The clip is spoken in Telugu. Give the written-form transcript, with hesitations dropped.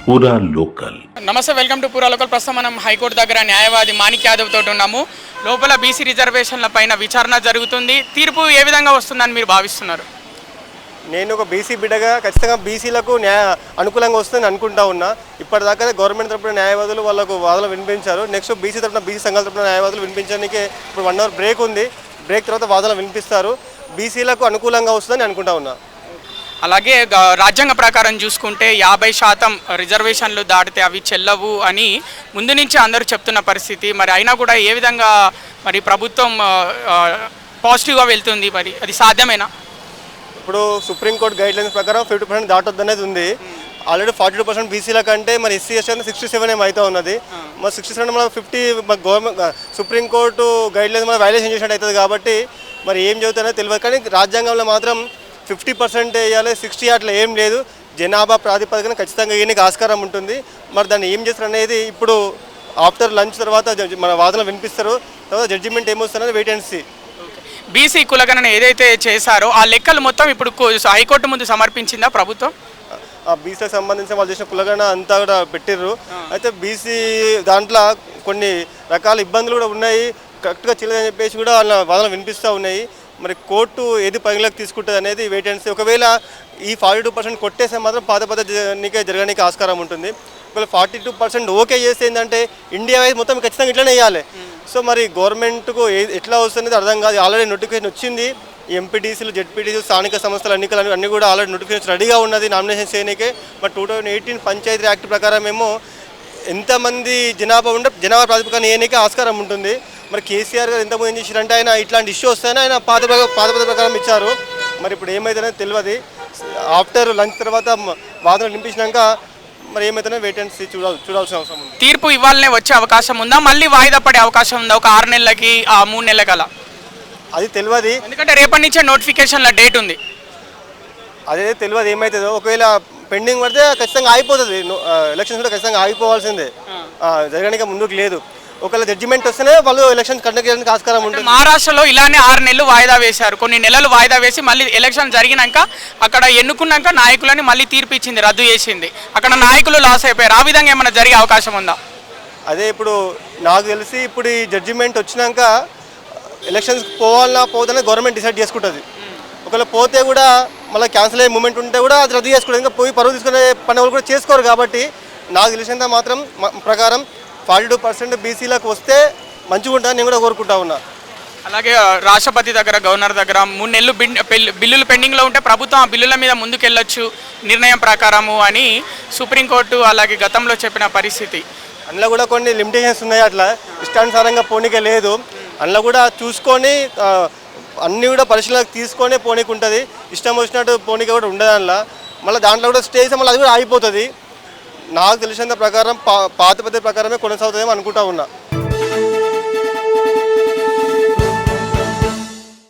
పూరా లోకల్. నమస్తే, వెల్కమ్ టు పూరా లోకల్. ప్రస్తుతం మనం హైకోర్టు దగ్గర న్యాయవాది మాణిక్ యాదవ్ తోటి ఉన్నాము. లోపల బీసీ రిజర్వేషన్ల పైన విచారణ జరుగుతుంది. తీర్పు ఏ విధంగా వస్తుందని మీరు భావిస్తున్నారు? నేను ఒక బీసీ బిడ్డగా ఖచ్చితంగా బీసీలకు అనుకూలంగా వస్తుందని అనుకుంటా ఉన్నా. ఇప్పటిదాకా గవర్నమెంట్ తరపున న్యాయవాదులు వాళ్ళకు వాదనలు వినిపించారు. నెక్స్ట్ బీసీ తరపున బీసీ సంఘాల తరపున న్యాయవాదులు వినిపించడానికి ఇప్పుడు 1 అవర్ బ్రేక్ ఉంది. బ్రేక్ తర్వాత వాదనలు వినిపిస్తారు. బీసీలకు అనుకూలంగా వస్తుందని అనుకుంటా ఉన్నా. అలాగే రాజ్యాంగ ప్రకారం చూసుకుంటే 50% రిజర్వేషన్లు దాటితే అవి చెల్లవు అని ముందు నుంచి అందరూ చెప్తున్న పరిస్థితి. మరి అయినా కూడా ఏ విధంగా మరి ప్రభుత్వం పాజిటివ్గా వెళ్తుంది? మరి అది సాధ్యమేనా? ఇప్పుడు సుప్రీంకోర్టు గైడ్లైన్స్ ప్రకారం 50% దాటొద్దు అనేది ఉంది. ఆల్రెడీ 42% బీసీల కంటే మరి ఎస్సీ ఎస్టీ అంటే 67 ఏమైతే ఉన్నది. మరి 67 మన 50 గవర్నమెంట్ సుప్రీంకోర్టు గైడ్లైన్స్ మన వైలేషన్ చేసినట్టు అవుతుంది. కాబట్టి మరి ఏం చెబుతారో తెలియదు. కానీ రాజ్యాంగంలో మాత్రం 50% వేయాలి, 60 అట్లా ఏం లేదు. జనాభా ప్రాతిపదికన ఖచ్చితంగా వేయడానికి ఆస్కారం ఉంటుంది. మరి దాన్ని ఏం చేస్తారు అనేది ఇప్పుడు ఆఫ్టర్ లంచ్ తర్వాత మన వాదనలు వినిపిస్తారు. తర్వాత జడ్జిమెంట్ ఏమొస్తుందని వెయిట్ అండ్ సీ. బీసీ కులగణన ఏదైతే చేశారో ఆ లెక్కలు మొత్తం ఇప్పుడు హైకోర్టు ముందు సమర్పించిందా ప్రభుత్వం? ఆ బీసీకి సంబంధించిన వాళ్ళు చేసిన కులగణన అంతా కూడా పెట్టిర్రు. అయితే బీసీ దాంట్లో కొన్ని రకాల ఇబ్బందులు కూడా ఉన్నాయి. కరెక్ట్గా చేయలేదని చెప్పేసి కూడా వాళ్ళ వాదనలు వినిపిస్తూ ఉన్నాయి. మరి కోర్టు ఏది పరిగణలోకి తీసుకుంటుంది అనేది వెయిట్ అండ్ సీ. ఒకవేళ ఈ 42% కొట్టేస్తే మాత్రం పాత జరగడానికి ఆస్కారం ఉంటుంది. ఒకవేళ 42% ఓకే చేస్తే ఏంటంటే ఇండియా వైజ్ మొత్తం ఖచ్చితంగా ఇట్లనే వేయాలి. సో మరి గవర్నమెంట్కు ఎట్లా వస్తుంది అర్థం కాదు. ఆల్రెడీ నోటిఫికేషన్ వచ్చింది. ఎంపీటీసీలు, జెడ్పీటీసీలు, స్థానిక సంస్థల ఎన్నికలు అన్నీ కూడా ఆల్రెడీ నోటిఫికేషన్ రెడీగా ఉన్నది నామినేషన్ చేయడానికే. మరి 2018 పంచాయతీ యాక్ట్ ప్రకారం ఏమో ఎంతమంది జనాభా ప్రాతిపదికన వేయడానికి ఆస్కారం ఉంటుంది. మరి కేసీఆర్ గారు ఎంతమంది ఏం చేశారంటే ఆయన ఇట్లాంటి ఇష్యూ వస్తేనే ఆయన పాత పద్ధతి ప్రకారం ఇచ్చారు. మరి ఇప్పుడు ఏమైతుందో తెలియదు. ఆఫ్టర్ లంచ్ తర్వాత వాదనలు నింపించినాక మరి ఏమైతుందో వెయిట్ అండ్ సీ చూడాల్సిన అవసరం ఉంది. తీర్పు ఇవ్వాలనే వచ్చే అవకాశం ఉందా? మళ్ళీ వాయిదా పడే అవకాశం ఉందా? ఒక 6 నెలలకి 3 నెలలకి అలా? అది తెలియదు. ఎందుకంటే రేపటి నుంచే నోటిఫికేషన్ల డేట్ ఉంది. అదే తెలియదు ఏమవుతుందో. ఒకవేళ పెండింగ్ పడితే ఖచ్చితంగా ఆగిపోతుంది. ఎలక్షన్స్ కూడా ఖచ్చితంగా ఆగిపోవాల్సిందే, జరగడానికి ముందుకు లేదు. ఒకవేళ జడ్జిమెంట్ వస్తేనే వాళ్ళు ఎలక్షన్ కండక్ట్ చేయడానికి ఆస్కారం ఉంటుంది. మహారాష్ట్రలో ఇలానే 6 నెలలు వాయిదా వేశారు. కొన్ని నెలలు వాయిదా వేసి మళ్ళీ ఎలక్షన్ జరిగినాక అక్కడ ఎన్నుకున్నాక నాయకులని మళ్ళీ తీర్పు ఇచ్చింది, రద్దు చేసింది. అక్కడ నాయకులు లాస్ అయిపోయారు. ఆ విధంగా ఏమైనా జరిగే అవకాశం ఉందా? అదే ఇప్పుడు నాకు తెలిసి ఇప్పుడు ఈ జడ్జిమెంట్ వచ్చినాక ఎలక్షన్స్కి పోవాలన్నా పోదని గవర్నమెంట్ డిసైడ్ చేసుకుంటుంది. ఒకవేళ పోతే కూడా మళ్ళీ క్యాన్సిల్ అయ్యే మూమెంట్ ఉంటే కూడా అది రద్దు చేసుకుంటుంది. ఇంకా పోయి పరువు తీసుకునే పని వాళ్ళు కూడా చేసుకోరు. కాబట్టి నాకు తెలిసినంత మాత్రం ప్రకారం 42% బీసీలకు వస్తే మంచిగా ఉంటుందని నేను కూడా కోరుకుంటా ఉన్నా. అలాగే రాష్ట్రపతి దగ్గర, గవర్నర్ దగ్గర 3 నెలలు బిల్లులు పెండింగ్లో ఉంటే ప్రభుత్వం ఆ బిల్లుల మీద ముందుకెళ్ళొచ్చు నిర్ణయం ప్రకారము అని సుప్రీంకోర్టు అలాగే గతంలో చెప్పిన పరిస్థితి. అందులో కూడా కొన్ని లిమిటేషన్స్ ఉన్నాయి. అట్లా ఇష్టానుసారంగా పోనీకే లేదు. అందులో కూడా చూసుకొని అన్నీ కూడా పరిశీలనకు తీసుకొని పోనీకి ఉంటుంది. ఇష్టం వచ్చినట్టు పోనీకి కూడా ఉండదు. అందులో మళ్ళీ దాంట్లో కూడా స్టేజ్ మళ్ళీ అది కూడా ఆగిపోతుంది. నాకు తెలిసినంత ప్రకారం పాత పద్ధతి ప్రకారమే కొనసాగుతుందేమో అనుకుంటా ఉన్నా.